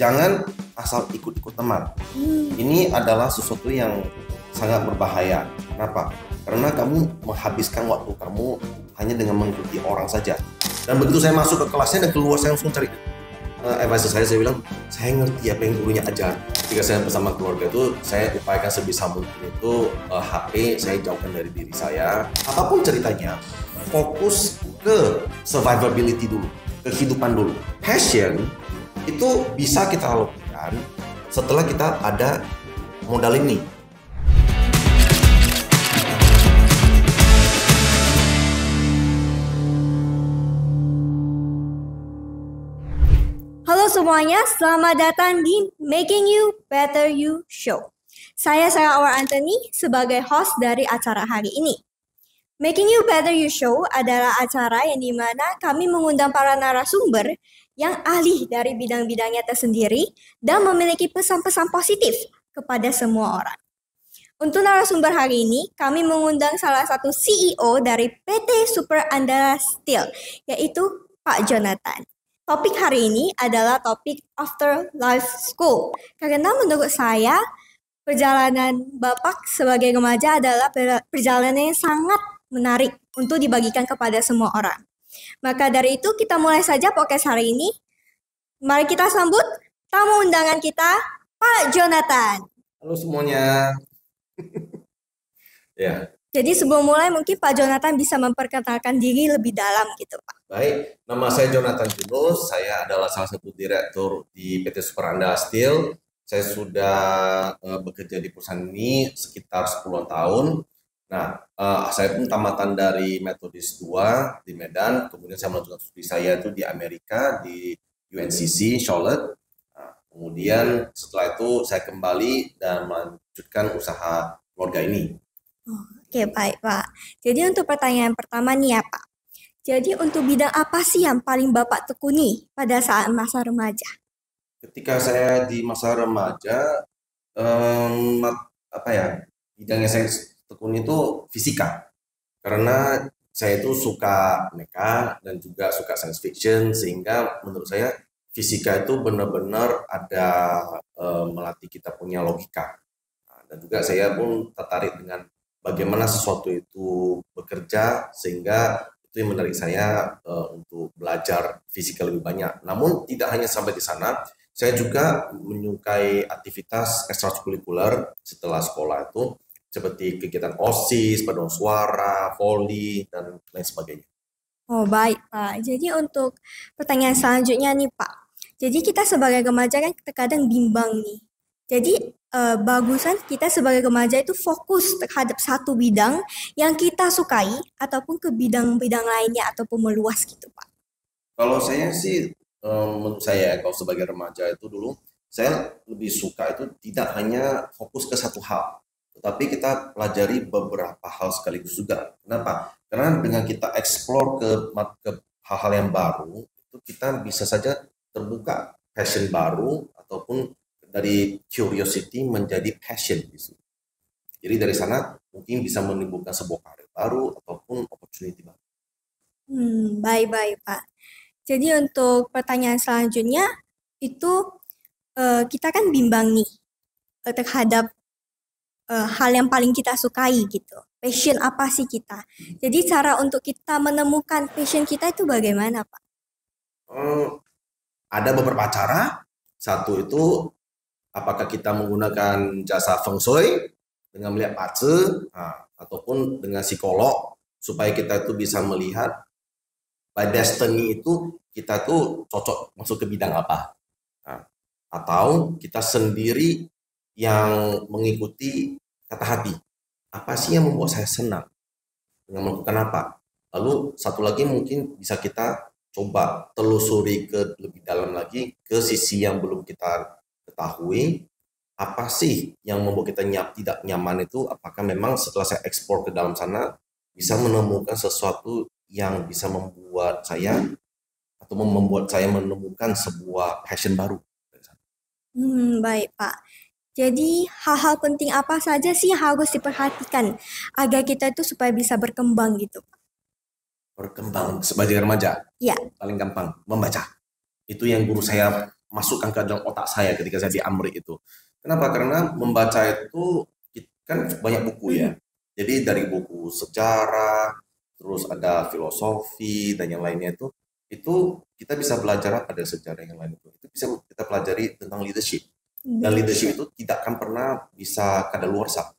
jangan asal ikut-ikut teman. Ini adalah sesuatu yang sangat berbahaya. Kenapa? Karena kamu menghabiskan waktu kamu hanya dengan mengikuti orang saja. Dan begitu saya masuk ke kelasnya dan keluar, saya langsung cari advisor saya bilang, saya ngerti apa yang gurunya ajar. Ketika saya bersama keluarga itu, saya upayakan sebisa mungkin itu HP saya jauhkan dari diri saya. Apapun ceritanya, fokus ke survivability dulu, kehidupan dulu. Passion itu bisa kita lakukan setelah kita ada modal ini. Halo semuanya, selamat datang di Making You Better You Show. Saya Sarah Awar Anthony sebagai host dari acara hari ini. Making You Better You Show adalah acara yang dimana kami mengundang para narasumber yang ahli dari bidang-bidangnya tersendiri dan memiliki pesan-pesan positif kepada semua orang. Untuk narasumber hari ini, kami mengundang salah satu CEO dari PT Super Andara Steel, yaitu Pak Jonathan. Topik hari ini adalah topik After Life School. Karena menurut saya, perjalanan Bapak sebagai remaja adalah perjalanan yang sangat menarik untuk dibagikan kepada semua orang. Maka dari itu kita mulai saja podcast hari ini. Mari kita sambut tamu undangan kita, Pak Jonathan. Halo semuanya. Ya. Jadi sebelum mulai mungkin Pak Jonathan bisa memperkenalkan diri lebih dalam gitu Pak. Baik, nama saya Jonathan Junus, saya adalah salah satu direktur di PT Super Andara Steel. Saya sudah bekerja di perusahaan ini sekitar 10 tahun. Nah, saya pun tamatan dari Metodis 2 di Medan, kemudian saya melanjutkan studi saya itu di Amerika, di UNCC, Charlotte. Nah, kemudian setelah itu saya kembali dan melanjutkan usaha keluarga ini. Oke, baik Pak. Jadi untuk pertanyaan pertama nih ya Pak. Jadi untuk bidang apa sih yang paling Bapak tekuni pada saat masa remaja? Ketika saya di masa remaja, bidang yang saya tekuni itu fisika. Karena saya itu suka meka dan juga suka science fiction, sehingga menurut saya fisika itu benar-benar ada melatih kita punya logika. Nah, dan juga saya pun tertarik dengan bagaimana sesuatu itu bekerja, sehingga itu yang menarik saya untuk belajar fisika lebih banyak. Namun tidak hanya sampai di sana, saya juga menyukai aktivitas ekstrakurikuler setelah sekolah itu, seperti kegiatan OSIS, paduan suara, voli, dan lain sebagainya. Oh baik Pak. Jadi untuk pertanyaan selanjutnya nih Pak. Jadi kita sebagai remaja kan terkadang bimbang nih. Jadi bagusan kita sebagai remaja itu fokus terhadap satu bidang yang kita sukai ataupun ke bidang-bidang lainnya ataupun meluas gitu Pak. Kalau saya sih, menurut saya kalau sebagai remaja itu dulu, saya lebih suka itu tidak hanya fokus ke satu hal, tetapi kita pelajari beberapa hal sekaligus juga. Kenapa? Karena dengan kita explore ke hal-hal yang baru, itu kita bisa saja terbuka passion baru ataupun dari curiosity menjadi passion gitu. Jadi dari sana mungkin bisa menimbulkan sebuah karir baru ataupun opportunity baru. Baik-baik Pak. Jadi untuk pertanyaan selanjutnya itu kita kan bimbang nih terhadap hal yang paling kita sukai gitu. Passion apa sih kita? Jadi cara untuk kita menemukan passion kita itu bagaimana Pak? Ada beberapa cara. Satu itu apakah kita menggunakan jasa feng shui dengan melihat pace, ataupun dengan psikolog supaya kita itu bisa melihat by destiny itu kita tuh cocok masuk ke bidang apa. Nah, atau kita sendiri yang mengikuti kata hati. Apa sih yang membuat saya senang dengan melakukan apa? Lalu satu lagi mungkin bisa kita coba telusuri ke lebih dalam lagi ke sisi yang belum kita ketahui, apa sih yang membuat kita tidak nyaman itu, apakah memang setelah saya eksplor ke dalam sana bisa menemukan sesuatu yang bisa membuat saya atau membuat saya menemukan sebuah passion baru. Baik Pak. Jadi hal-hal penting apa saja sih yang harus diperhatikan agar kita itu supaya bisa berkembang gitu Pak? Berkembang sebagai remaja, Ya. paling gampang membaca. Itu yang guru saya masukkan ke dalam otak saya ketika saya di Amrik itu. Kenapa? Karena membaca itu kan banyak buku ya. Jadi dari buku sejarah, terus ada filosofi dan yang lainnya itu kita bisa belajar apa dari sejarah yang lain itu. Itu bisa kita pelajari tentang leadership. Dan leadership itu tidak akan pernah bisa kadaluarsa.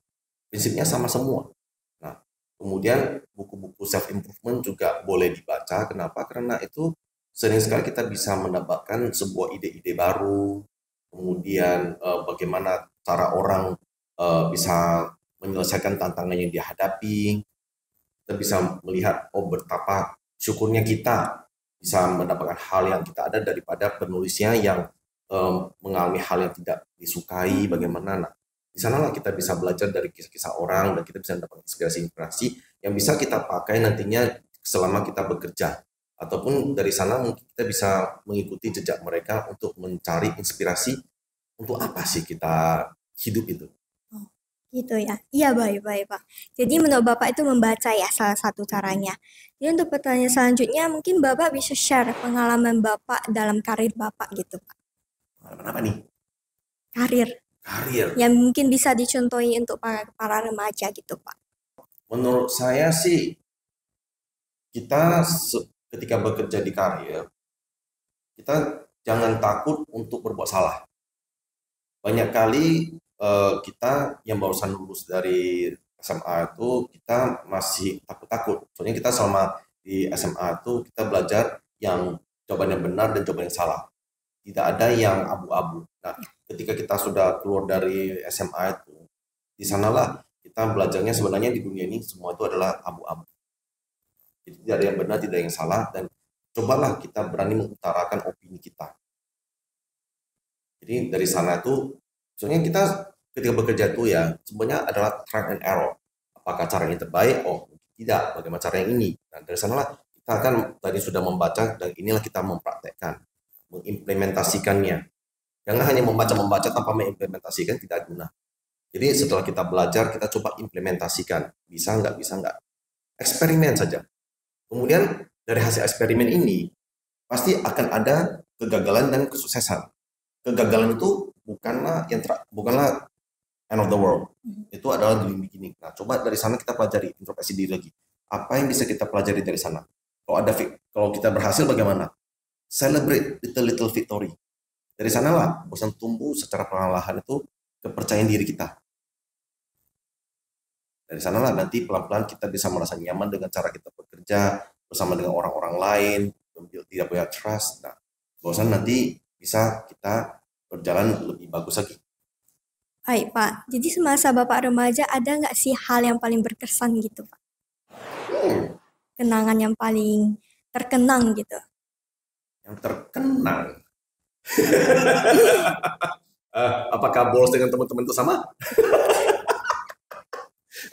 Prinsipnya sama semua. Nah, kemudian buku-buku self improvement juga boleh dibaca. Kenapa? Karena itu sering sekali kita bisa mendapatkan sebuah ide-ide baru. Kemudian bagaimana cara orang bisa menyelesaikan tantangan yang dihadapi. Kita bisa melihat betapa syukurnya kita bisa mendapatkan hal yang kita ada daripada penulisnya yang mengalami hal yang tidak disukai, bagaimana. Nah, di sanalah kita bisa belajar dari kisah-kisah orang dan kita bisa mendapatkan inspirasi-inspirasi yang bisa kita pakai nantinya selama kita bekerja. Ataupun dari sana mungkin kita bisa mengikuti jejak mereka untuk mencari inspirasi untuk apa sih kita hidup itu. Gitu ya. Iya, baik-baik, Pak. Jadi menurut Bapak itu membaca ya salah satu caranya. Jadi untuk pertanyaan selanjutnya mungkin Bapak bisa share pengalaman Bapak dalam karir Bapak gitu, Pak. Pengalaman apa nih? Karir. Karir. Yang mungkin bisa dicontohi untuk para remaja gitu, Pak. Menurut saya sih kita ketika bekerja di karir, kita jangan takut untuk berbuat salah. Banyak kali kita yang barusan lulus dari SMA itu kita masih takut-takut. Soalnya kita selama di SMA itu kita belajar yang jawaban yang benar dan jawaban yang salah. Tidak ada yang abu-abu. Nah, ketika kita sudah keluar dari SMA itu, di sanalah kita belajarnya sebenarnya di dunia ini semua itu adalah abu-abu. Jadi tidak ada yang benar, tidak ada yang salah, dan cobalah kita berani mengutarakan opini kita. Jadi dari sana itu, soalnya kita ketika bekerja itu ya sebenarnya adalah trial and error. Apakah cara ini terbaik? Oh, tidak. Bagaimana cara yang ini? Nah, dari sanalah kita akan tadi sudah membaca dan inilah kita mempraktekkan, mengimplementasikannya. Jangan hanya membaca tanpa mengimplementasikan, tidak guna. Jadi setelah kita belajar, kita coba implementasikan. Bisa nggak? Eksperimen saja. Kemudian dari hasil eksperimen ini, pasti akan ada kegagalan dan kesuksesan. Kegagalan itu bukanlah end of the world. Itu adalah dream beginning. Nah, coba dari sana kita pelajari, introspeksi diri lagi. Apa yang bisa kita pelajari dari sana? Kalau kita berhasil bagaimana? Celebrate little victory. Dari sanalah bosan tumbuh secara perlahan itu kepercayaan diri kita. Dari sanalah nanti pelan-pelan kita bisa merasa nyaman dengan cara kita bekerja bersama dengan orang-orang lain, tidak punya trust. Nah, bosan nanti bisa kita berjalan lebih bagus lagi. Baik, Pak. Jadi semasa Bapak remaja ada nggak sih hal yang paling berkesan gitu, Pak? Kenangan yang paling terkenang gitu. Yang terkenang? Apakah bolos dengan teman-teman itu sama?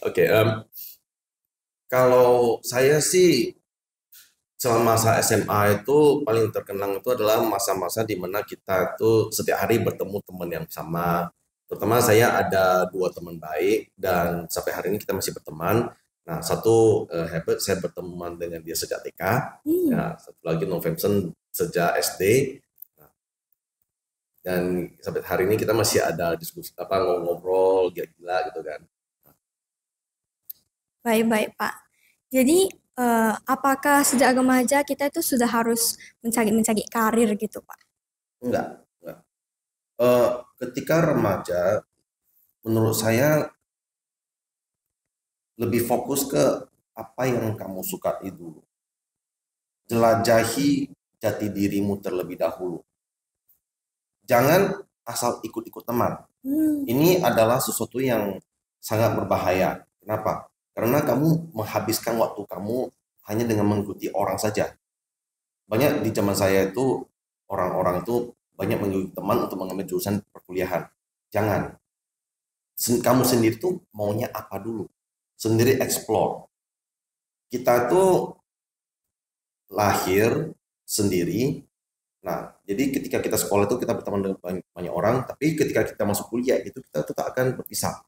Oke, kalau saya sih selama masa SMA itu paling terkenang itu adalah masa-masa di mana kita itu setiap hari bertemu teman yang sama. Terutama saya ada 2 teman baik dan sampai hari ini kita masih berteman. Nah, satu hebat saya berteman dengan dia sejak TK, ya, satu lagi November sejak SD. Nah, dan sampai hari ini kita masih ada diskusi ngobrol gila-gila gitu kan. Baik, Pak. Jadi apakah sejak remaja kita itu sudah harus mencari karir gitu, Pak? Enggak. Ketika remaja, menurut saya lebih fokus ke apa yang kamu suka itu. Jelajahi jati dirimu terlebih dahulu. Jangan asal ikut-ikut teman. Ini adalah sesuatu yang sangat berbahaya. Kenapa? Karena kamu menghabiskan waktu kamu hanya dengan mengikuti orang saja. Banyak di zaman saya itu, orang-orang itu banyak mengikuti teman untuk mengambil jurusan perkuliahan. Jangan. Kamu sendiri tuh maunya apa dulu? Sendiri explore. Kita tuh lahir sendiri. Nah, jadi ketika kita sekolah itu kita berteman dengan banyak orang, tapi ketika kita masuk kuliah itu kita tetap akan berpisah.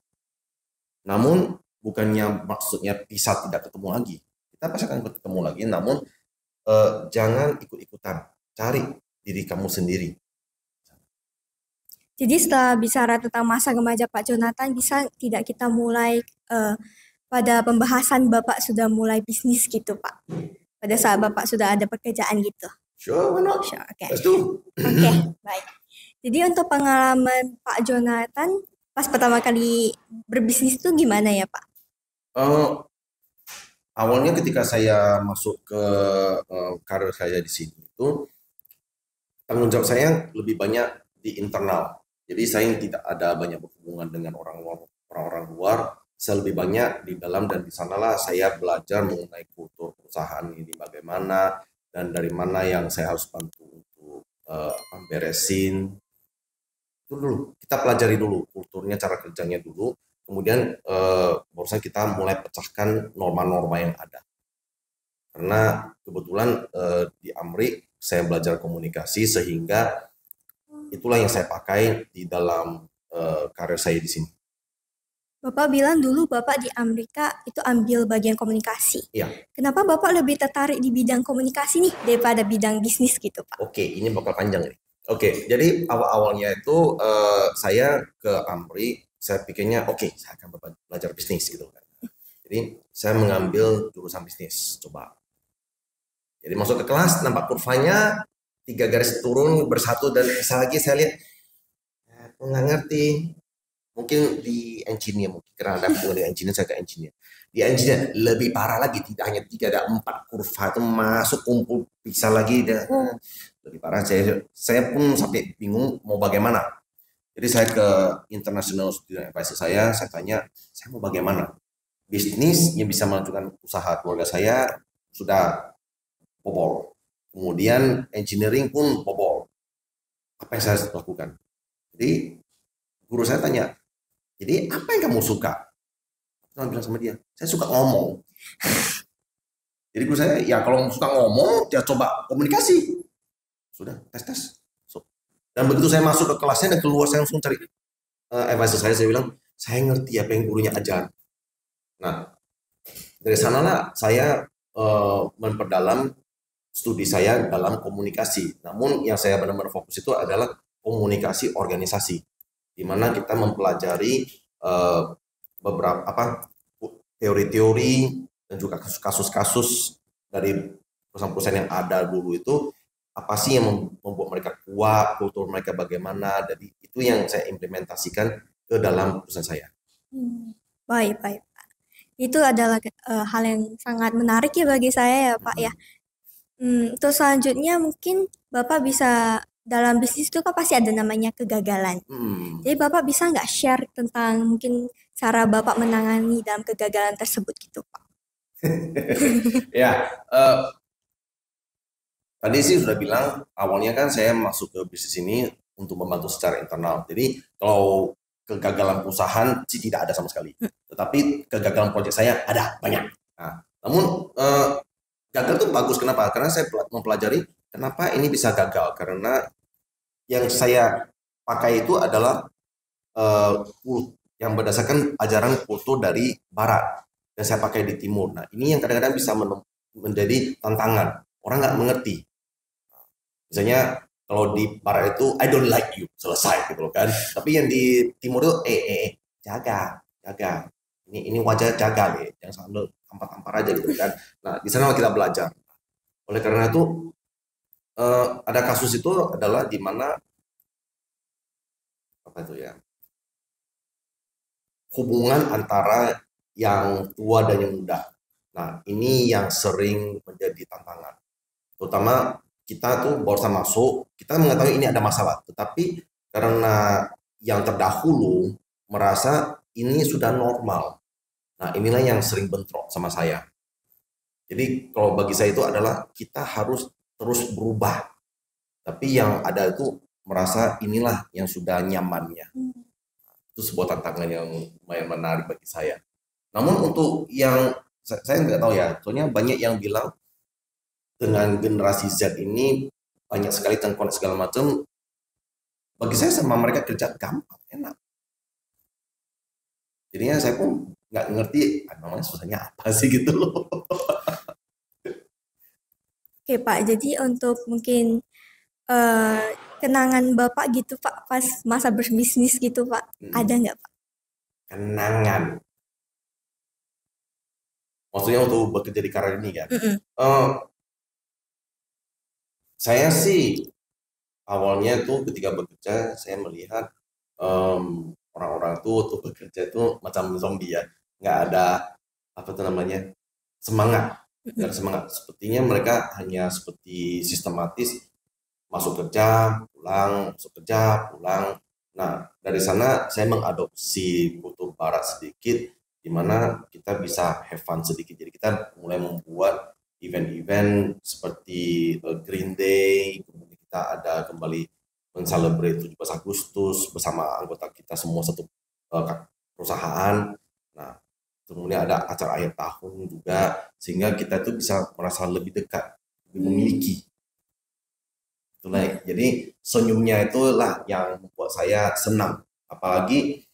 Namun bukannya maksudnya pisah tidak ketemu lagi. Kita pasti akan ketemu lagi, namun jangan ikut-ikutan. Cari diri kamu sendiri. Jadi setelah bicara tentang masa remaja Pak Jonathan, bisa tidak kita mulai pada pembahasan Bapak sudah mulai bisnis gitu Pak? Pada saat Bapak sudah ada pekerjaan gitu. Sure, why not? Sure, oke. Let's do. Oke, baik. Jadi untuk pengalaman Pak Jonathan pas pertama kali berbisnis itu gimana ya Pak? Awalnya ketika saya masuk ke karir saya di sini itu tanggung jawab saya lebih banyak di internal. Jadi saya tidak ada banyak berhubungan dengan orang-orang luar. Saya lebih banyak di dalam, dan di sanalah saya belajar mengenai kultur perusahaan ini bagaimana, dan dari mana yang saya harus bantu untuk beresin. Itu dulu kita pelajari dulu kulturnya, cara kerjanya dulu. Kemudian barusan kita mulai pecahkan norma-norma yang ada. Karena kebetulan di Amrik saya belajar komunikasi, sehingga itulah yang saya pakai di dalam karir saya di sini. Bapak bilang dulu Bapak di Amerika itu ambil bagian komunikasi. Iya. Kenapa Bapak lebih tertarik di bidang komunikasi nih daripada bidang bisnis gitu Pak? Oke, ini bakal panjang nih. Oke, jadi awal-awalnya itu saya ke Amrik, saya pikirnya oke, saya akan belajar bisnis gitu kan. Jadi saya mengambil jurusan bisnis, coba. Jadi masuk ke kelas, nampak kurvanya 3 garis turun bersatu, dan lagi saya lihat, aku nggak ngerti. Mungkin di engineer, mungkin karena ada hubungan dengan engineer, saya ke engineer. Di engineer lebih parah lagi, tidak hanya 3, ada 4 kurva itu masuk kumpul pisah lagi, dan lebih parah. Saya pun sampai bingung mau bagaimana. Jadi saya ke international student advisor saya tanya, saya mau bagaimana? Bisnis yang bisa melakukan usaha keluarga saya sudah bobol. Kemudian engineering pun bobol. Apa yang saya lakukan? Jadi guru saya tanya, jadi apa yang kamu suka? Saya bilang sama dia, saya suka ngomong. Jadi guru saya, ya kalau suka ngomong, ya coba komunikasi. Sudah, tes. Dan begitu saya masuk ke kelasnya dan keluar, saya langsung cari advisor saya bilang, saya ngerti apa yang gurunya ajar. Nah, dari sanalah saya memperdalam studi saya dalam komunikasi. Namun yang saya benar-benar fokus itu adalah komunikasi organisasi, di mana kita mempelajari beberapa teori-teori dan juga kasus-kasus dari perusahaan-perusahaan yang ada dulu itu, apa sih yang membuat mereka kuat, kultur mereka bagaimana. Jadi itu yang saya implementasikan ke dalam perusahaan saya. Baik Pak. Itu adalah hal yang sangat menarik ya bagi saya ya Pak ya. Terus selanjutnya mungkin Bapak bisa, dalam bisnis itu kan pasti ada namanya kegagalan. Jadi Bapak bisa nggak share tentang mungkin cara Bapak menangani dalam kegagalan tersebut gitu Pak? Ya, tadi sih sudah bilang, awalnya kan saya masuk ke bisnis ini untuk membantu secara internal. Jadi kalau kegagalan perusahaan sih tidak ada sama sekali. Tetapi kegagalan proyek saya ada banyak. Nah, namun gagal itu bagus. Kenapa? Karena saya mempelajari kenapa ini bisa gagal. Karena yang saya pakai itu adalah yang berdasarkan ajaran kultur dari Barat, dan saya pakai di Timur. Nah, ini yang kadang-kadang bisa menjadi tantangan. Orang nggak mengerti. Misalnya kalau di Barat itu I don't like you, selesai gitu loh kan. Tapi yang di Timur itu jaga. Ini wajah jaga nih, jangan sambil tampar-tampar aja gitu kan. Nah, di sana kita belajar. Oleh karena itu ada kasus itu adalah di mana hubungan antara yang tua dan yang muda. Nah, ini yang sering menjadi tantangan. Terutama kita tuh baru masuk, kita mengetahui ini ada masalah, tetapi karena yang terdahulu merasa ini sudah normal. Nah, inilah yang sering bentrok sama saya. Jadi kalau bagi saya itu adalah kita harus terus berubah. Tapi yang ada itu merasa inilah yang sudah nyamannya. Itu sebuah tantangan yang lumayan menarik bagi saya. Namun untuk yang saya nggak tahu ya, soalnya banyak yang bilang dengan generasi Z ini banyak sekali tengkorak segala macam. Bagi saya sama mereka kerja gampang, enak. Jadinya saya pun nggak ngerti namanya susahnya apa sih gitu loh. Oke Pak, jadi untuk mungkin kenangan Bapak gitu Pak pas masa berbisnis gitu Pak? Ada nggak Pak? Kenangan. Maksudnya untuk bekerja di karir ini kan? Mm-mm. Saya sih awalnya tuh ketika bekerja saya melihat orang-orang tuh untuk bekerja itu macam zombie ya, nggak ada apa tuh namanya semangat, nggak ada semangat. Sepertinya mereka hanya seperti sistematis masuk kerja, pulang, masuk kerja, pulang. Nah, dari sana saya mengadopsi kultur barat sedikit, di mana kita bisa have fun sedikit. Jadi kita mulai membuat event-event seperti Green Day, kemudian kita ada kembali mencelebrate 17 Agustus bersama anggota kita semua satu perusahaan. Nah, kemudian ada acara akhir tahun juga, sehingga kita itu bisa merasa lebih dekat, lebih memiliki. Itulah, jadi senyumnya itulah yang membuat saya senang. Apalagi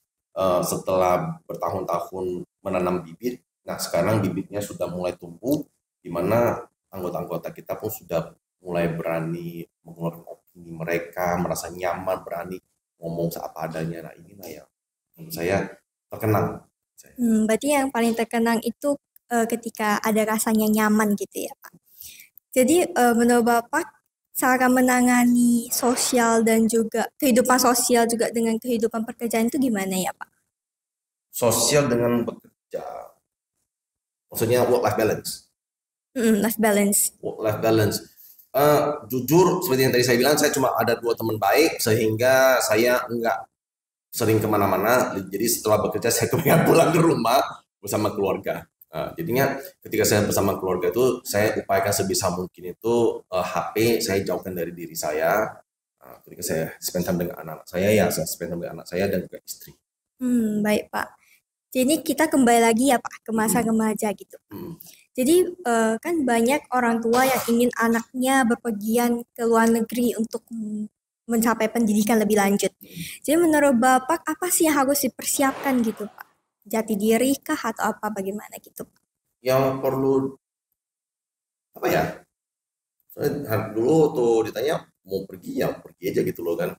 setelah bertahun-tahun menanam bibit, nah sekarang bibitnya sudah mulai tumbuh, di mana anggota-anggota kita pun sudah mulai berani mengeluarkan opini mereka, merasa nyaman, berani ngomong seapa adanya. Nah inilah yang menurut saya terkenang. Berarti yang paling terkenang itu ketika ada rasanya nyaman gitu ya Pak. Jadi menurut Bapak cara menangani sosial dan juga kehidupan sosial juga dengan kehidupan pekerjaan itu gimana ya Pak? Sosial dengan bekerja, maksudnya work life balance. Life balance. Work life balance. Jujur seperti yang tadi saya bilang, saya cuma ada 2 teman baik sehingga saya enggak sering kemana-mana. Jadi setelah bekerja saya kemudian pulang ke rumah bersama keluarga. Jadinya ketika saya bersama keluarga itu saya upayakan sebisa mungkin itu HP saya jauhkan dari diri saya. Ketika saya spend time dengan anak-anak saya, ya saya spend time dengan anak saya dan juga istri. Baik Pak. Jadi kita kembali lagi ya Pak ke masa remaja gitu. Jadi kan banyak orang tua yang ingin anaknya berpergian ke luar negeri untuk mencapai pendidikan lebih lanjut. Jadi menurut Bapak apa sih yang harus dipersiapkan gitu Pak? Jati diri kah atau apa bagaimana gitu Pak? Yang perlu apa ya? Soalnya dulu tuh ditanya mau pergi ya pergi aja gitu loh kan.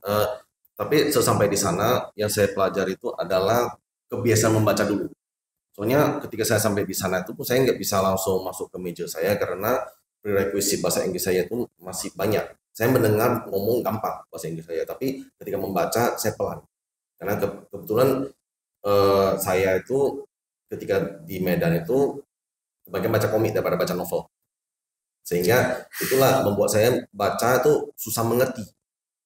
Tapi sesampai di sana yang saya pelajari itu adalah kebiasaan membaca dulu. Soalnya ketika saya sampai di sana itu saya nggak bisa langsung masuk ke meja saya karena prerequisite bahasa Inggris saya itu masih banyak. Saya mendengar ngomong gampang bahasa Inggris saya, tapi ketika membaca saya pelan. Karena kebetulan saya itu ketika di Medan itu kebanyakan baca komik daripada baca novel. Sehingga itulah membuat saya baca itu susah mengerti,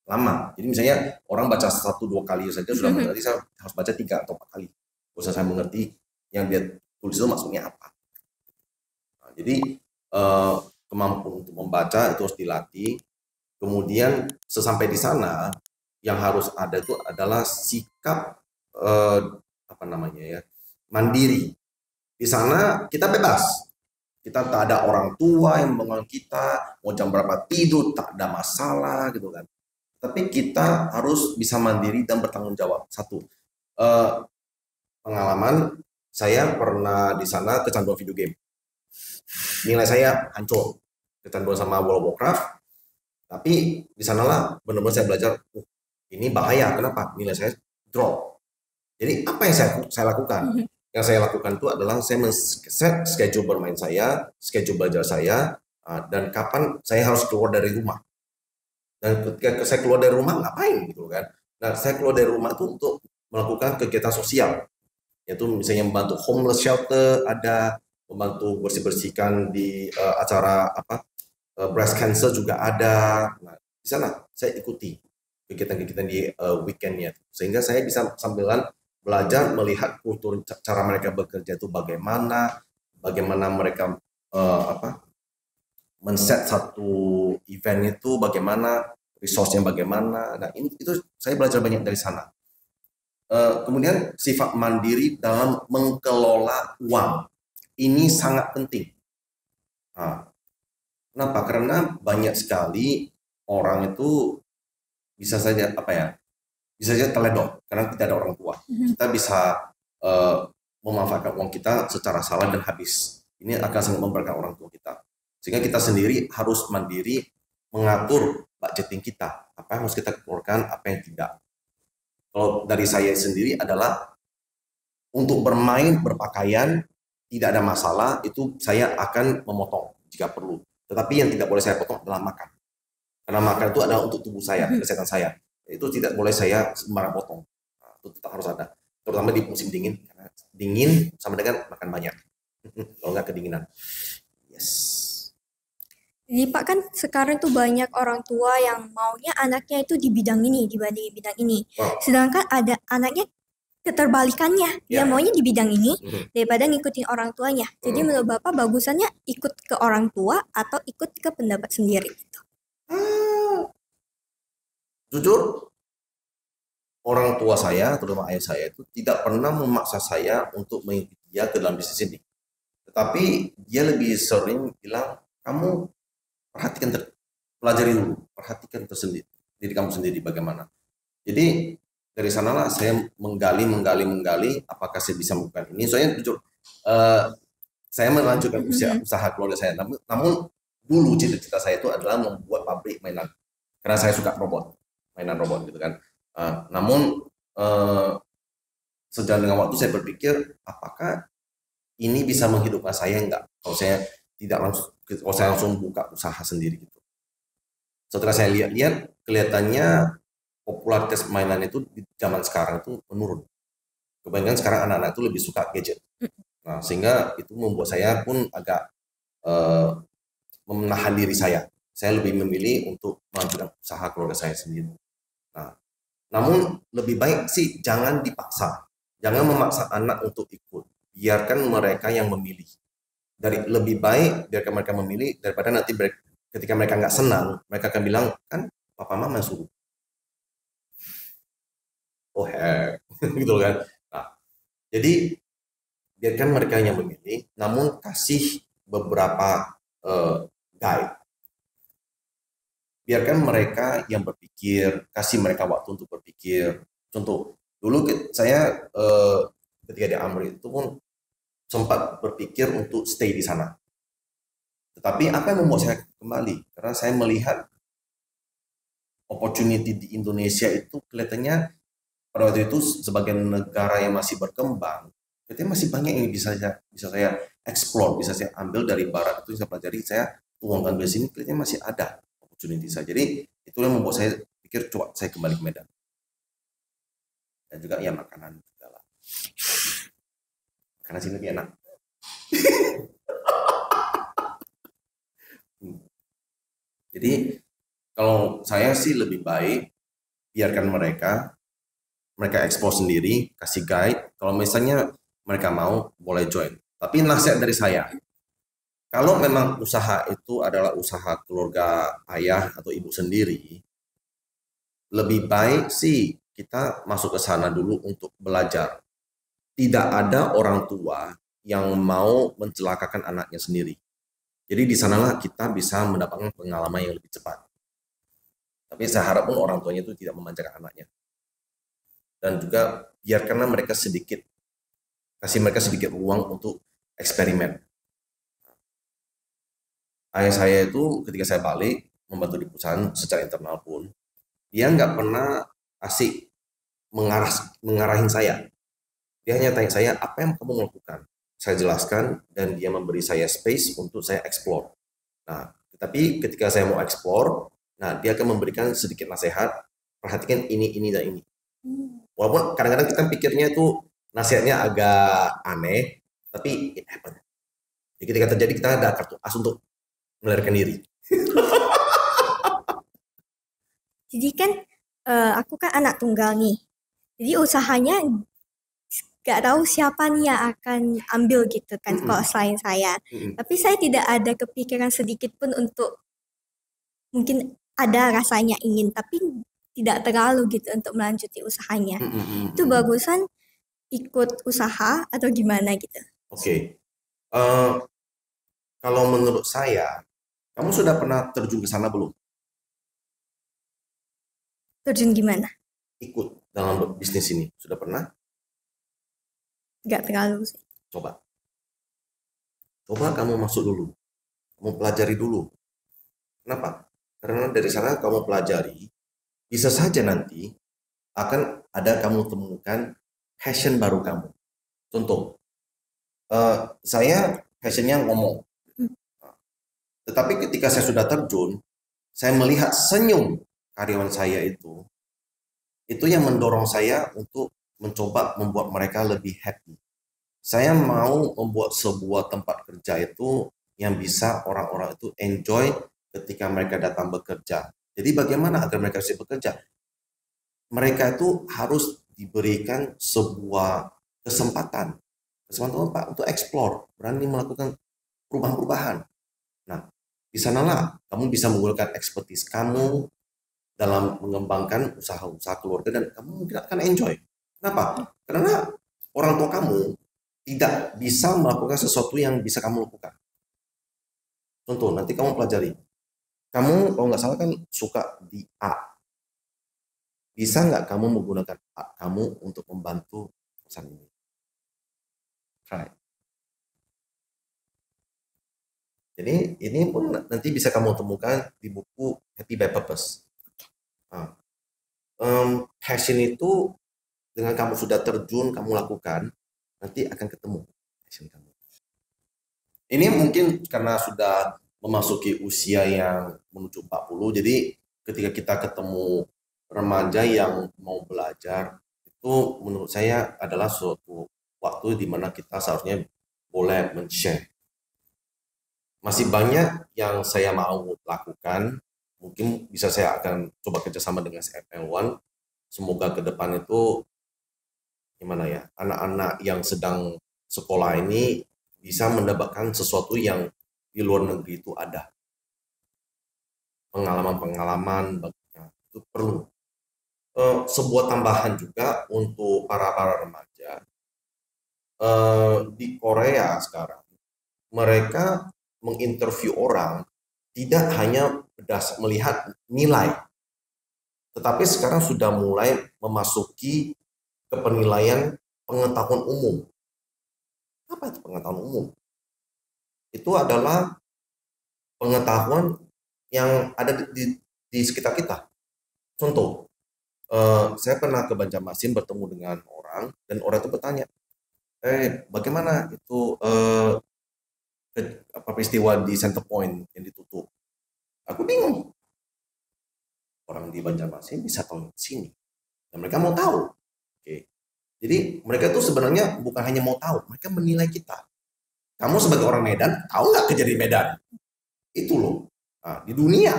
lama. Jadi misalnya orang baca 1-2 kali saja sudah mengerti, saya harus baca 3 atau 4 kali. Bisa saya mengerti yang dia tulis itu maksudnya apa. Nah, jadi kemampuan untuk membaca itu harus dilatih. Kemudian sesampai di sana yang harus ada itu adalah sikap apa namanya ya, mandiri. Di sana kita bebas. Kita tak ada orang tua yang membangun kita, mau jam berapa tidur tak ada masalah gitu kan. Tapi kita harus bisa mandiri dan bertanggung jawab. Satu, pengalaman saya pernah di sana kecanduan video game. Nilai saya hancur, kecanduan sama World of Warcraft. Tapi di sanalah benar-benar saya belajar, ini bahaya. Kenapa? Nilai saya drop. Jadi apa yang saya lakukan? Yang saya lakukan itu adalah saya men-set schedule bermain saya, schedule belajar saya, dan kapan saya harus keluar dari rumah. Dan ketika saya keluar dari rumah ngapain gitu kan? Nah, saya keluar dari rumah itu untuk melakukan kegiatan sosial, yaitu misalnya membantu homeless shelter, ada membantu bersih-bersihkan di acara apa breast cancer juga ada. Nah, di sana saya ikuti kegiatan-kegiatan di weekendnya, sehingga saya bisa sambilan belajar melihat kultur cara mereka bekerja itu bagaimana mereka men-set satu event itu bagaimana, resource-nya bagaimana. Nah, itu saya belajar banyak dari sana. Kemudian sifat mandiri dalam mengelola uang. Ini sangat penting. Nah, kenapa? Karena banyak sekali orang itu bisa saja bisa saja teledor karena tidak ada orang tua. Kita bisa memanfaatkan uang kita secara salah dan habis. Ini akan sangat memberatkan orang tua kita. Sehingga kita sendiri harus mandiri mengatur budgeting kita, apa yang harus kita keluarkan, apa yang tidak. Kalau dari saya sendiri adalah untuk bermain, berpakaian, tidak ada masalah, itu saya akan memotong jika perlu. Tetapi yang tidak boleh saya potong adalah makan. Karena makan itu adalah untuk tubuh saya, kesehatan saya. Itu tidak boleh saya sembarang potong. Nah, itu tetap harus ada. Terutama di musim dingin. Karena dingin sama dengan makan banyak. Kalau nggak kedinginan. Yes. Jadi Pak, kan sekarang tuh banyak orang tua yang maunya anaknya itu di bidang ini dibanding bidang ini. Wow. Sedangkan ada anaknya keterbalikannya, dia Ya. maunya di bidang ini daripada ngikutin orang tuanya. Jadi menurut Bapak bagusannya ikut ke orang tua atau ikut ke pendapat sendiri gitu? Jujur, orang tua saya, terutama ayah saya itu tidak pernah memaksa saya untuk mengikuti dia ke dalam bisnis ini. Tetapi dia lebih sering bilang, kamu perhatikan, pelajari dulu, perhatikan tersendiri, diri kamu sendiri bagaimana. Jadi dari sanalah saya menggali, apakah saya bisa melakukan ini. Soalnya jujur, saya melanjutkan usaha keluarga saya. Namun dulu cita-cita saya itu adalah membuat pabrik mainan, karena saya suka robot, mainan robot gitu kan. Namun sejalan dengan waktu saya berpikir, apakah ini bisa menghidupkan saya enggak? Kalau saya tidak langsung, kalau saya langsung buka usaha sendiri gitu. Setelah saya lihat-lihat, kelihatannya popularitas mainan itu di zaman sekarang itu menurun. Kebanyakan sekarang anak-anak itu lebih suka gadget. Nah, sehingga itu membuat saya pun agak menahan diri saya. Saya lebih memilih untuk melanjutkan usaha keluarga saya sendiri. Nah, namun lebih baik sih jangan dipaksa. Jangan memaksa anak untuk ikut. Biarkan mereka yang memilih. Lebih baik biarkan mereka memilih daripada nanti ketika mereka nggak senang, mereka akan bilang, kan papa mama suruh. Oh gitu kan. Nah, jadi biarkan mereka yang memilih, namun kasih beberapa guide. Biarkan mereka yang berpikir, kasih mereka waktu untuk berpikir. Contoh, dulu saya ketika di Amerika itu pun sempat berpikir untuk stay di sana. Tetapi apa yang membuat saya kembali? Karena saya melihat opportunity di Indonesia itu kelihatannya pada waktu itu sebagai negara yang masih berkembang, kelihatannya masih banyak yang bisa saya explore, bisa saya ambil dari barat itu, saya pelajari, saya tuangkan di sini, kelihatannya masih ada opportunity saya. Jadi itu yang membuat saya pikir coba saya kembali ke Medan. Dan juga ya makanan juga lah. Makanan sini lebih enak. Jadi kalau saya sih lebih baik biarkan mereka explore sendiri, kasih guide. Kalau misalnya mereka mau, boleh join. Tapi nasihat dari saya, kalau memang usaha itu adalah usaha keluarga ayah atau ibu sendiri, lebih baik sih kita masuk ke sana dulu untuk belajar. Tidak ada orang tua yang mau mencelakakan anaknya sendiri. Jadi di sanalah kita bisa mendapatkan pengalaman yang lebih cepat. Tapi saya harap pun orang tuanya itu tidak memanjakan anaknya. Dan juga biarkanlah mereka kasih mereka sedikit ruang untuk eksperimen. Ayah saya itu ketika saya balik membantu di perusahaan secara internal pun, dia nggak pernah asik mengarahin saya. Dia hanya tanya saya, apa yang kamu lakukan? Saya jelaskan dan dia memberi saya space untuk saya explore. Nah, tetapi ketika saya mau explore, nah dia akan memberikan sedikit nasihat, perhatikan ini, dan ini. Walaupun kadang-kadang kita pikirnya itu nasihatnya agak aneh, tapi it happen. Jadi ketika terjadi kita ada kartu as untuk melarikan diri. Jadi kan aku kan anak tunggal nih. Jadi usahanya gak tahu siapa nih yang akan ambil gitu kan kalau selain saya. Tapi saya tidak ada kepikiran sedikit pun untuk, mungkin ada rasanya ingin, tapi tidak terlalu gitu untuk melanjuti usahanya. Itu bagusan ikut usaha atau gimana gitu? Oke. Kalau menurut saya, kamu sudah pernah terjun ke sana belum? Terjun gimana? Ikut dalam bisnis ini, sudah pernah? Gak terlalu sih. Coba kamu masuk dulu, kamu pelajari dulu. Kenapa? Karena dari sana kamu pelajari, bisa saja nanti akan ada kamu temukan passion baru kamu. Contoh, saya passionnya ngomong. Tetapi ketika saya sudah terjun, saya melihat senyum karyawan saya itu yang mendorong saya untuk mencoba membuat mereka lebih happy. Saya mau membuat sebuah tempat kerja itu yang bisa orang-orang itu enjoy ketika mereka datang bekerja. Jadi bagaimana agar mereka bisa bekerja? Mereka itu harus diberikan sebuah kesempatan Pak untuk explore, berani melakukan perubahan-perubahan. Nah, di sanalah kamu bisa menggunakan expertise kamu dalam mengembangkan usaha-usaha keluarga dan kamu mungkin akan enjoy. Kenapa? Karena orang tua kamu tidak bisa melakukan sesuatu yang bisa kamu lakukan. Contoh, nanti kamu pelajari. Kamu kalau nggak salah kan suka di A. Bisa nggak kamu menggunakan A kamu untuk membantu perusahaan ini? Try. Jadi ini pun nanti bisa kamu temukan di buku Happy by Purpose. Nah, passion itu dengan kamu sudah terjun, kamu lakukan, nanti akan ketemu passion kamu. Ini mungkin karena sudah memasuki usia yang menuju 40, jadi ketika kita ketemu remaja yang mau belajar, itu menurut saya adalah suatu waktu di mana kita seharusnya boleh men-share. Masih banyak yang saya mau lakukan, mungkin bisa saya akan coba kerjasama dengan CFL1. Semoga ke depan itu gimana ya, anak-anak yang sedang sekolah ini bisa mendapatkan sesuatu yang di luar negeri itu ada. Pengalaman-pengalaman itu perlu. Sebuah tambahan juga untuk para remaja. Di Korea sekarang, mereka menginterview orang tidak hanya berdasar melihat nilai, tetapi sekarang sudah mulai memasuki ke penilaian pengetahuan umum. Apa itu pengetahuan umum? Itu adalah pengetahuan yang ada di sekitar kita. Contoh, saya pernah ke Banjarmasin bertemu dengan orang, dan orang itu bertanya, bagaimana itu peristiwa di Center Point yang ditutup? Aku bingung. Orang di Banjarmasin bisa tahu di sini, dan mereka mau tahu. Oke. Jadi mereka itu sebenarnya bukan hanya mau tahu, mereka menilai kita. Kamu sebagai orang Medan, tahu nggak kejadian Medan? Itu loh. Nah, di dunia,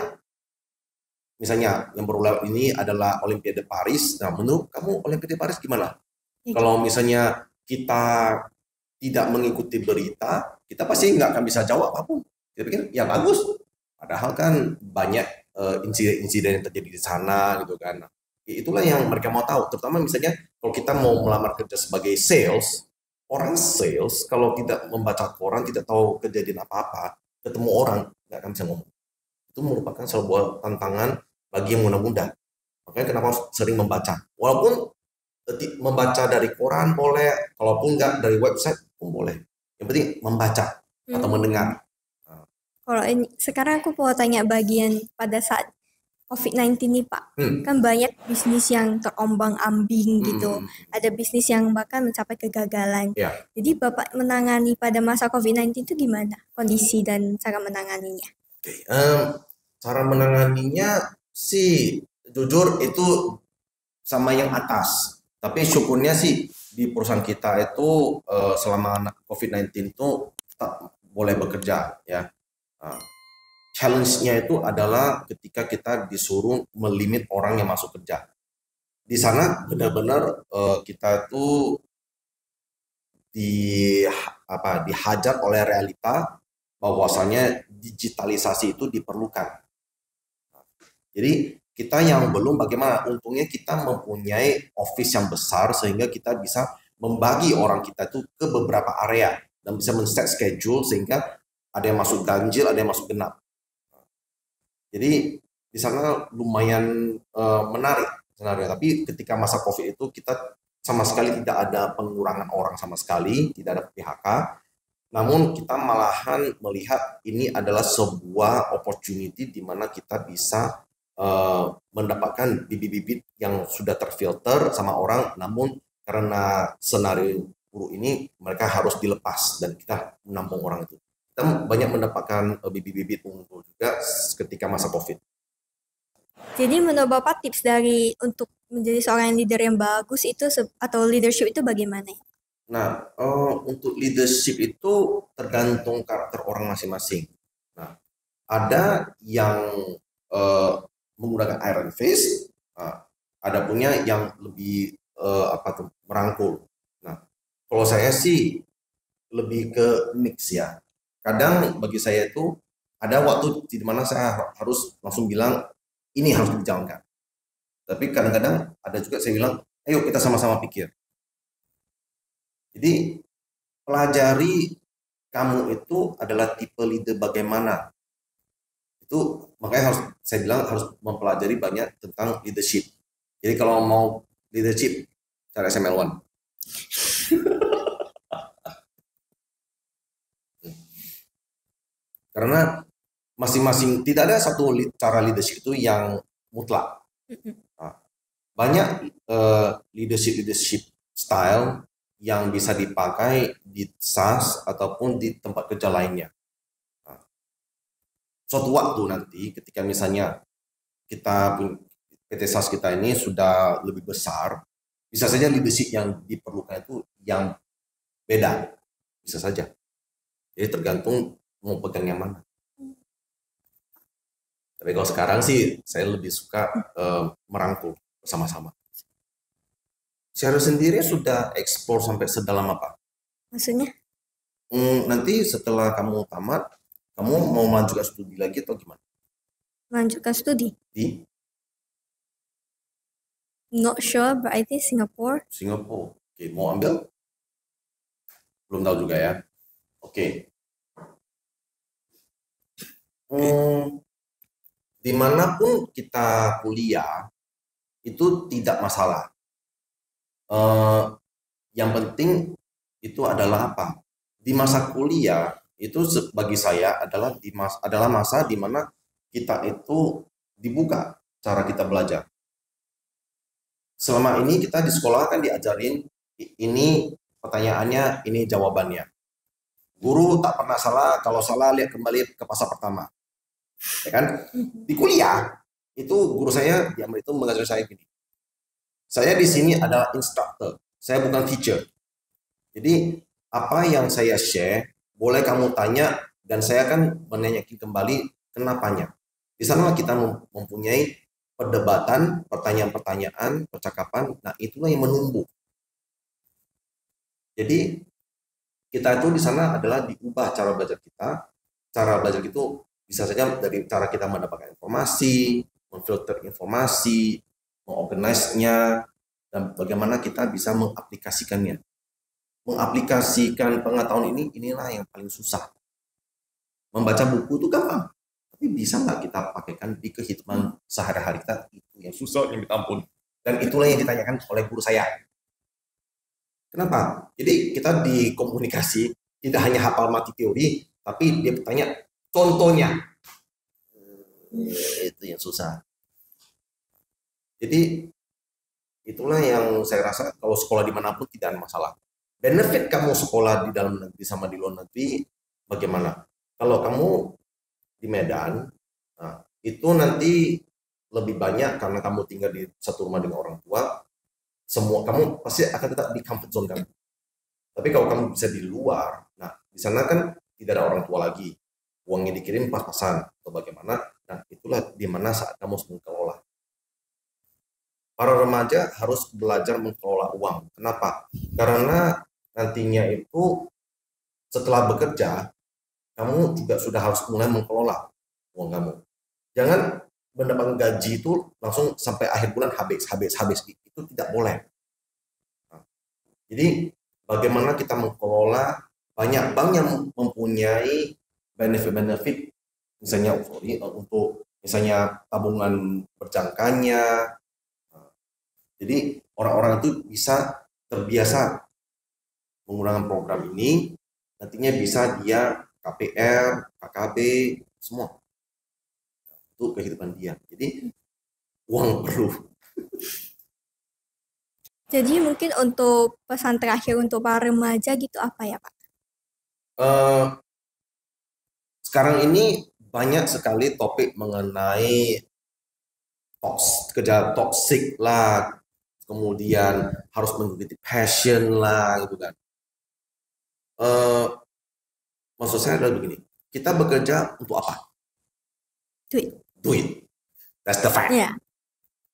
misalnya yang berulang ini adalah Olimpiade Paris. Nah, menurut kamu Olimpiade Paris gimana? Kalau misalnya kita tidak mengikuti berita, kita pasti nggak akan bisa jawab apapun. Kita pikir, ya bagus. Padahal kan banyak insiden-insiden yang terjadi di sana gitu kan. Nah, itulah yang mereka mau tahu. Terutama misalnya kalau kita mau melamar kerja sebagai sales, orang sales kalau tidak membaca koran, tidak tahu kejadian apa-apa, ketemu orang nggak akan bisa ngomong. Itu merupakan sebuah tantangan bagi yang muda-muda. Makanya kenapa sering membaca. Walaupun membaca dari koran boleh, kalaupun nggak dari website pun boleh. Yang penting membaca atau mendengar. Kalau sekarang aku mau tanya bagian pada saat COVID-19 nih Pak, kan banyak bisnis yang terombang-ambing gitu, ada bisnis yang bahkan mencapai kegagalan. Jadi Bapak menangani pada masa COVID-19 itu gimana kondisi dan cara menanganinya? Cara menanganinya sih jujur itu sama yang atas, tapi syukurnya sih di perusahaan kita itu selama COVID-19 itu tetap boleh bekerja ya. Challenge-nya itu adalah ketika kita disuruh melimit orang yang masuk kerja. Di sana benar-benar kita itu dihajar oleh realita bahwasanya digitalisasi itu diperlukan. Jadi kita yang belum, bagaimana untungnya kita mempunyai office yang besar sehingga kita bisa membagi orang kita itu ke beberapa area dan bisa men-set schedule sehingga ada yang masuk ganjil, ada yang masuk genap. Jadi di sana lumayan menarik sebenarnya. Tapi ketika masa COVID itu kita sama sekali tidak ada pengurangan orang sama sekali, tidak ada PHK. namun kita malahan melihat ini adalah sebuah opportunity di mana kita bisa mendapatkan bibit-bibit yang sudah terfilter sama orang, namun karena senario buruk ini mereka harus dilepas dan kita menampung orang itu. Kita banyak mendapatkan bibit-bibit unggul juga ketika masa COVID. Jadi menurut Bapak tips dari untuk menjadi seorang leader yang bagus itu atau leadership itu bagaimana? Nah, untuk leadership itu tergantung karakter orang masing-masing. Nah, ada yang menggunakan iron fist, ada punya yang lebih merangkul. Nah, kalau saya sih lebih ke mix ya. Kadang bagi saya itu ada waktu di mana saya harus langsung bilang ini harus dijalankan. Tapi kadang-kadang ada juga saya bilang, ayo kita sama-sama pikir. Jadi pelajari kamu itu adalah tipe leader bagaimana. Itu makanya saya bilang harus mempelajari banyak tentang leadership. Jadi kalau mau leadership, cari SML1. Karena masing-masing tidak ada satu cara leadership itu yang mutlak. Nah, banyak leadership style yang bisa dipakai di SAS ataupun di tempat kerja lainnya. Nah, suatu waktu nanti ketika misalnya kita PT SAS kita ini sudah lebih besar, bisa saja leadership yang diperlukan itu yang beda, bisa saja. Jadi tergantung mau pegang yang mana. Tapi kalau sekarang sih saya lebih suka merangkul bersama-sama. Syahrir sendiri sudah eksplor sampai sedalam apa? Maksudnya? Nanti setelah kamu tamat, kamu mau melanjutkan studi lagi atau gimana? Melanjutkan studi? Di? Not sure, but I think Singapore. Singapore. Oke, mau ambil? Belum tahu juga ya. Oke. Dimanapun kita kuliah itu tidak masalah. Yang penting itu adalah apa? Di masa kuliah itu bagi saya adalah masa di mana kita itu dibuka cara kita belajar. Selama ini kita di sekolah kan diajarin ini pertanyaannya, ini jawabannya. Guru tak pernah salah, kalau salah lihat kembali ke pasal pertama. Ya kan? Di kuliah itu guru saya yang itu mengajari saya gini. Saya di sini adalah instructor, saya bukan teacher. Jadi apa yang saya share boleh kamu tanya dan saya akan menanyakan kembali kenapanya. Di sana kita mempunyai perdebatan, pertanyaan-pertanyaan, percakapan. Nah itulah yang menumbuh. Jadi kita itu di sana adalah diubah cara belajar kita. Cara belajar itu bisa saja dari cara kita mendapatkan informasi, memfilter informasi, mengorganisasinya, dan bagaimana kita bisa mengaplikasikannya. Mengaplikasikan pengetahuan inilah yang paling susah. Membaca buku itu gampang, tapi bisa nggak kita pakaikan di kehidupan sehari-hari kita? Itu yang susah, yang minta ampun. Dan itulah yang ditanyakan oleh guru saya. Kenapa? Jadi kita di komunikasi tidak hanya hafal mati teori, tapi dia bertanya contohnya. Itu yang susah. Jadi itulah yang saya rasa kalau sekolah dimanapun tidak ada masalah. Benefit kamu sekolah di dalam negeri sama di luar negeri bagaimana? Kalau kamu di Medan, nah, itu nanti lebih banyak karena kamu tinggal di satu rumah dengan orang tua. Semua kamu pasti akan tetap di comfort zone kamu. Tapi kalau kamu bisa di luar, nah di sana kan tidak ada orang tua lagi, uangnya dikirim pas-pasan atau bagaimana. Nah itulah di mana saat kamu harus mengelola. Para remaja harus belajar mengelola uang. Kenapa? Karena nantinya itu setelah bekerja, kamu juga sudah harus mulai mengelola uang kamu. Jangan mendapatkan gaji itu langsung sampai akhir bulan habis. Itu tidak boleh. Nah, jadi bagaimana kita mengelola, banyak bank yang mempunyai benefit misalnya untuk misalnya tabungan berjangkanya. Jadi orang-orang itu bisa terbiasa menggunakan program ini nantinya bisa dia KPR, KKB, semua. Itu kehidupan dia. Jadi uang perlu. Jadi mungkin untuk pesan terakhir untuk para remaja gitu apa ya Pak? Eh, Sekarang ini banyak sekali topik mengenai kerja toxic lah, kemudian harus mengikuti passion lah gitu kan. Eh, Maksud saya adalah begini, kita bekerja untuk apa? Duit. Duit. That's the fact. Ya,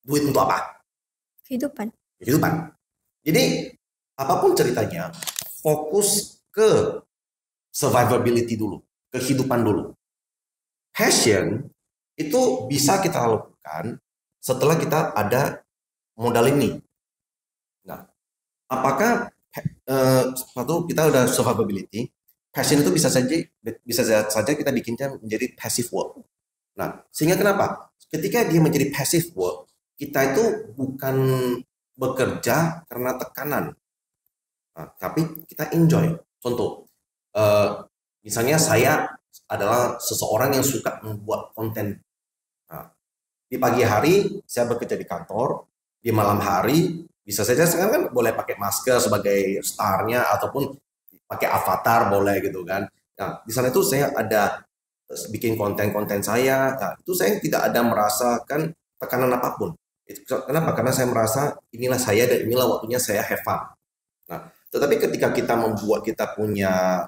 Duit untuk apa? kehidupan. Kehidupan. Jadi apapun ceritanya, fokus ke survivability dulu, kehidupan dulu. Passion itu bisa kita lakukan setelah kita ada modal ini. Nah, apakah suatu kita udah survivability, passion itu bisa saja kita bikinnya menjadi passive work. Nah, sehingga kenapa? Ketika dia menjadi passive work, kita itu bukan bekerja karena tekanan, nah, tapi kita enjoy. Contoh, misalnya saya adalah seseorang yang suka membuat konten. Nah, di pagi hari saya bekerja di kantor, di malam hari bisa saja sekarang kan boleh pakai masker sebagai starnya ataupun pakai avatar boleh gitu kan. Nah, di sana itu saya ada bikin konten-konten saya. Nah, itu saya tidak ada merasakan tekanan apapun. Kenapa? Karena saya merasa inilah saya dan inilah waktunya saya have fun. Nah, tetapi ketika kita membuat kita punya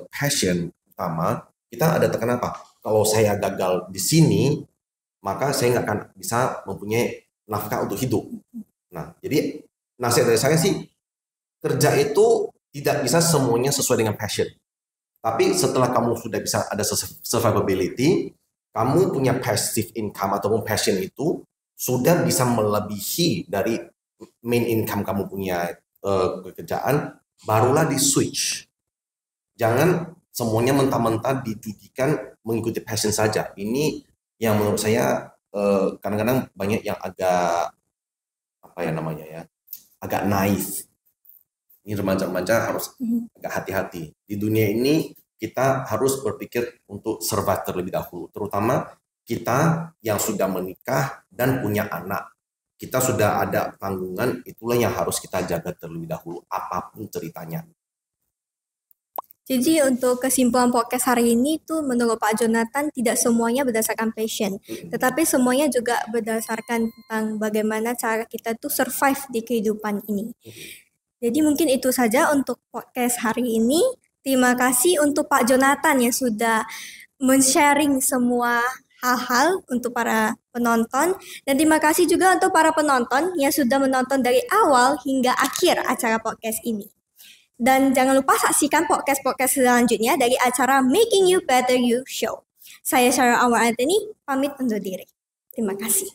passion utama, kita ada tekanan apa? Kalau saya gagal di sini, maka saya nggak akan bisa mempunyai nafkah untuk hidup. Nah, jadi nasihat dari saya sih, kerja itu tidak bisa semuanya sesuai dengan passion. Tapi setelah kamu sudah bisa ada survivability, kamu punya passive income ataupun passion itu sudah bisa melebihi dari main income kamu punya pekerjaan, barulah di switch. Jangan semuanya mentah-mentah dijudikan mengikuti passion saja. Ini yang menurut saya kadang-kadang banyak yang agak apa ya namanya ya, agak naif. Ini remaja-remaja harus agak hati-hati. Di dunia ini kita harus berpikir untuk survive terlebih dahulu. Terutama kita yang sudah menikah dan punya anak. Kita sudah ada tanggungan, itulah yang harus kita jaga terlebih dahulu, apapun ceritanya. Jadi untuk kesimpulan podcast hari ini tuh menurut Pak Jonathan tidak semuanya berdasarkan passion, tetapi semuanya juga berdasarkan tentang bagaimana cara kita tuh survive di kehidupan ini. Jadi mungkin itu saja untuk podcast hari ini. Terima kasih untuk Pak Jonathan yang sudah men-sharing semua hal-hal untuk para penonton. Dan terima kasih juga untuk para penonton yang sudah menonton dari awal hingga akhir acara podcast ini. Dan jangan lupa saksikan podcast-podcast selanjutnya dari acara Making You Better You Show. Saya Sarah Awar Anthony, pamit undur diri. Terima kasih.